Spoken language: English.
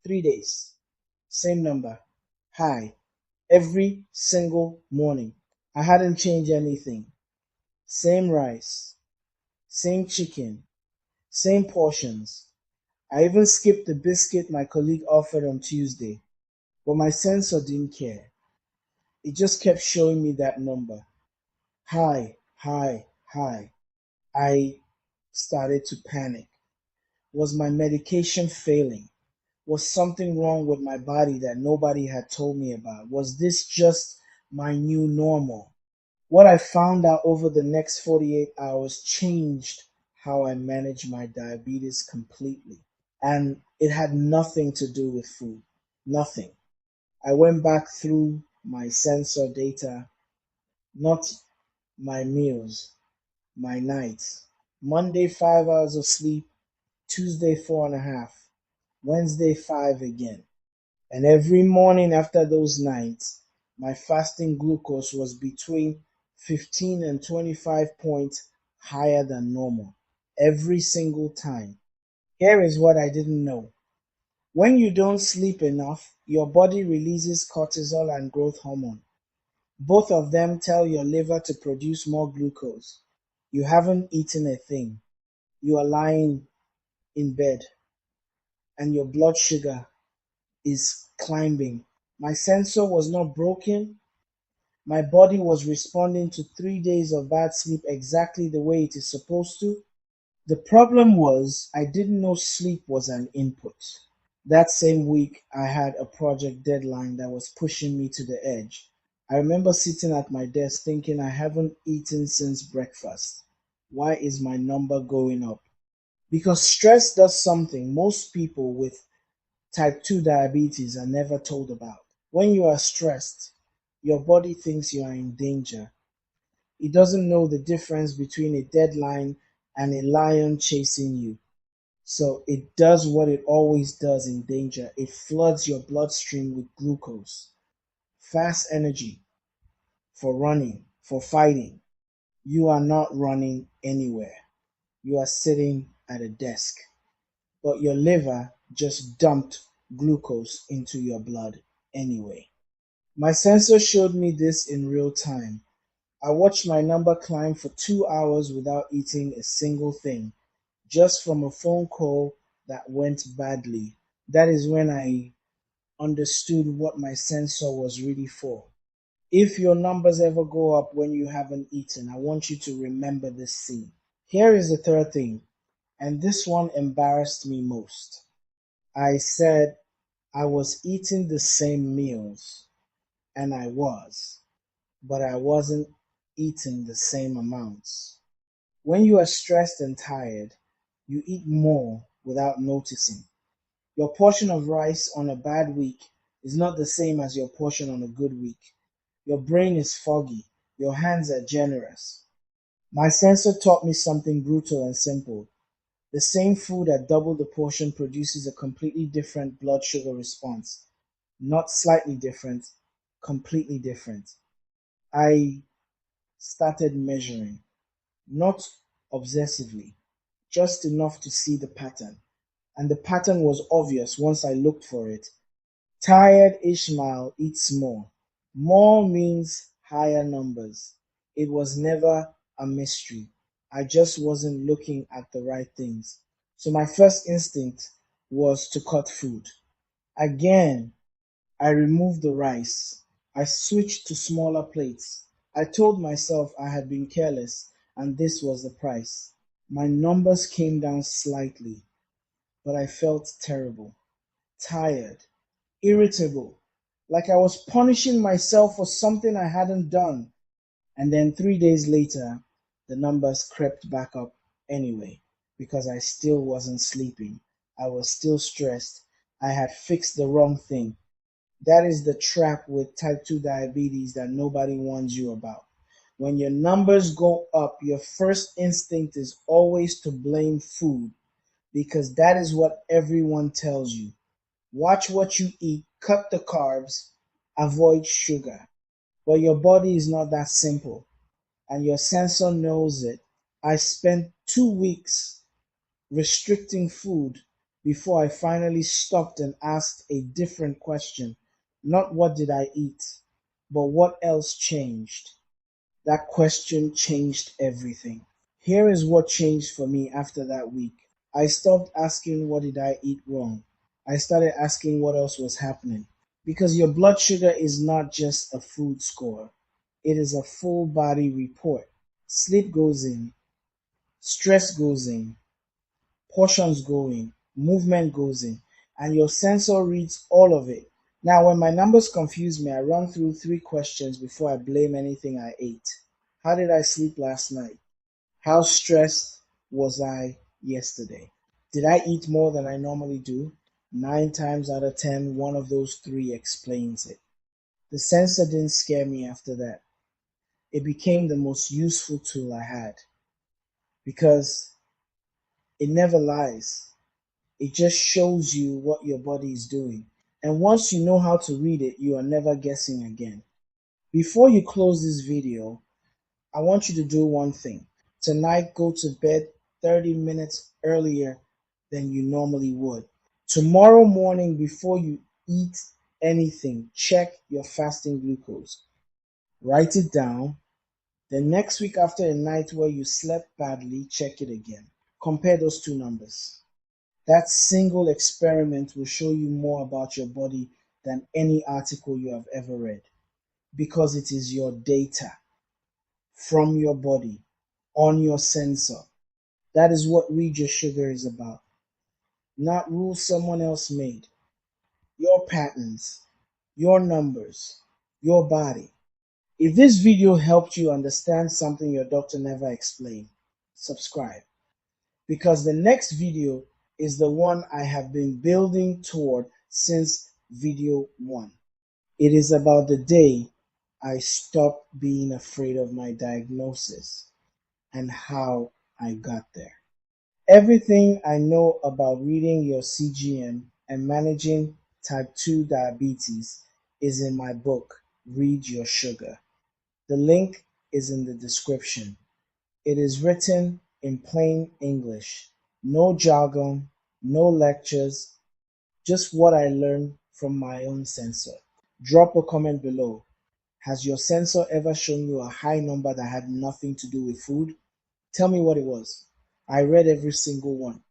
3 days. Same number. High. Every single morning. I hadn't changed anything. Same rice. Same chicken. Same portions. I even skipped the biscuit my colleague offered on Tuesday. But my sensor didn't care. It just kept showing me that number. High, high, high. I started to panic. Was my medication failing? Was something wrong with my body that nobody had told me about? Was this just my new normal? What I found out over the next 48 hours changed how I manage my diabetes completely. And it had nothing to do with food. Nothing. I went back through my sensor data, not my meals, my nights. Monday, 5 hours of sleep. Tuesday, 4.5. Wednesday, 5 again. And every morning after those nights, my fasting glucose was between 15 and 25 points higher than normal. Every single time. Here is what I didn't know. When you don't sleep enough, your body releases cortisol and growth hormone. Both of them tell your liver to produce more glucose. You haven't eaten a thing. You are lying in bed and your blood sugar is climbing. My sensor was not broken. My body was responding to 3 days of bad sleep exactly the way it is supposed to. The problem was I didn't know sleep was an input. That same week, I had a project deadline that was pushing me to the edge. I remember sitting at my desk thinking I haven't eaten since breakfast. Why is my number going up? Because stress does something most people with type 2 diabetes are never told about. When you are stressed, your body thinks you are in danger. It doesn't know the difference between a deadline and a lion chasing you. So it does what it always does in danger. It floods your bloodstream with glucose, fast energy for running, for fighting. You are not running anywhere. You are sitting at a desk. But your liver just dumped glucose into your blood anyway. My sensor showed me this in real time. I watched my number climb for 2 hours without eating a single thing, just from a phone call that went badly. That is when I understood what my sensor was really for. If your numbers ever go up when you haven't eaten, I want you to remember this scene. Here is the third thing, and this one embarrassed me most. I said I was eating the same meals, and I was, but I wasn't eating the same amounts. When you are stressed and tired, you eat more without noticing. Your portion of rice on a bad week is not the same as your portion on a good week. Your brain is foggy. Your hands are generous. My sensor taught me something brutal and simple. The same food at double the portion produces a completely different blood sugar response. Not slightly different, completely different. I started measuring, not obsessively, just enough to see the pattern. And the pattern was obvious once I looked for it. Tired Ishmael eats more. More means higher numbers. It was never a mystery. I just wasn't looking at the right things. So my first instinct was to cut food. Again, I removed the rice. I switched to smaller plates. I told myself I had been careless and this was the price. My numbers came down slightly, but I felt terrible, tired, irritable, like I was punishing myself for something I hadn't done. And then 3 days later, the numbers crept back up anyway, because I still wasn't sleeping. I was still stressed. I had fixed the wrong thing. That is the trap with type 2 diabetes that nobody warns you about. When your numbers go up, your first instinct is always to blame food because that is what everyone tells you. Watch what you eat, cut the carbs, avoid sugar. But your body is not that simple, and your sensor knows it. I spent 2 weeks restricting food, before I finally stopped and asked a different question. Not what did I eat, but what else changed? That question changed everything. Here is what changed for me after that week. I stopped asking what did I eat wrong. I started asking what else was happening. Because your blood sugar is not just a food score, it is a full body report. Sleep goes in, stress goes in, portions go in, movement goes in, and your sensor reads all of it. Now, when my numbers confuse me, I run through three questions before I blame anything I ate. How did I sleep last night? How stressed was I yesterday? Did I eat more than I normally do? 9 times out of 10, one of those three explains it. The sensor didn't scare me after that. It became the most useful tool I had because it never lies. It just shows you what your body is doing. And once you know how to read it, you are never guessing again. Before you close this video, I want you to do one thing. Tonight, go to bed 30 minutes earlier than you normally would. Tomorrow morning, before you eat anything, check your fasting glucose. Write it down. Then next week, after a night where you slept badly, check it again. Compare those two numbers. That single experiment will show you more about your body than any article you have ever read because it is your data from your body on your sensor. That is what Read Your Sugar is about. Not rules someone else made. Your patterns, your numbers, your body. If this video helped you understand something your doctor never explained, subscribe because the next video is the one I have been building toward since video 1. It is about the day I stopped being afraid of my diagnosis and how I got there. Everything I know about reading your CGM and managing type 2 diabetes is in my book, Read Your Sugar. The link is in the description. It is written in plain English. No jargon, no lectures, just what I learned from my own sensor. Drop a comment below. Has your sensor ever shown you a high number that had nothing to do with food? Tell me what it was. I read every single one.